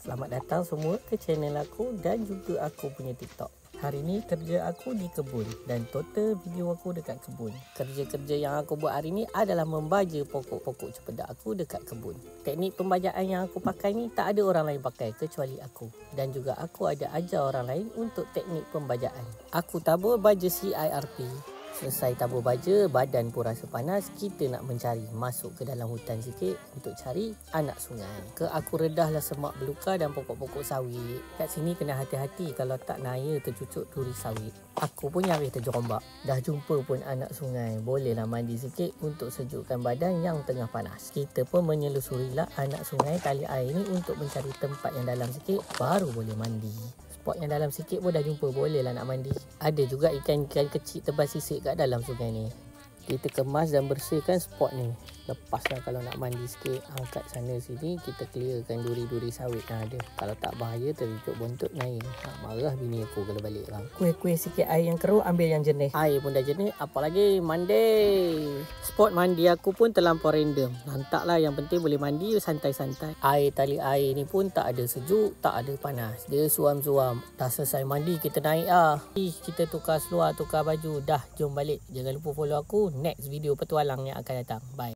Selamat datang semua ke channel aku dan juga aku punya TikTok. Hari ni kerja aku di kebun dan total video aku dekat kebun. Kerja-kerja yang aku buat hari ni adalah membaja pokok-pokok cempedak aku dekat kebun. Teknik pembajaan yang aku pakai ni tak ada orang lain pakai kecuali aku. Dan juga aku ada ajar orang lain untuk teknik pembajaan. Aku tabur baja CIRP. Selesai tabur baja, badan pun rasa panas, kita nak mencari. Masuk ke dalam hutan sikit untuk cari anak sungai. Aku redahlah semak belukar dan pokok-pokok sawit. Kat sini kena hati-hati kalau tak naya tercucuk duri sawit. Aku pun nyaris terjerombak. Dah jumpa pun anak sungai. Bolehlah mandi sikit untuk sejukkan badan yang tengah panas. Kita pun menyelusurilah anak sungai tali air ni untuk mencari tempat yang dalam sikit, baru boleh mandi. Spot yang dalam sikit pun dah jumpa, bolehlah nak mandi. Ada juga ikan-ikan kecil tebal sisik kat dalam sungai ni. Kita kemas dan bersihkan spot ni. Lepaslah kalau nak mandi sikit. Angkat sana sini, kita clearkan duri-duri sawit yang ada. Kalau tak bahaya tercucuk bontot naik. Marah bini aku kalau balik bang. Kuih-kuih sikit air yang keruh, ambil yang jernih. Air pun dah jernih, apalagi mandi. Spot mandi aku pun terlampau random. Lantaklah, yang penting boleh mandi santai-santai. Air tali air ni pun tak ada sejuk, tak ada panas. Dia suam-suam. Dah selesai mandi, kita naik lah. Kita tukar seluar, tukar baju. Dah, jom balik. Jangan lupa follow aku. Next video petualang yang akan datang. Bye.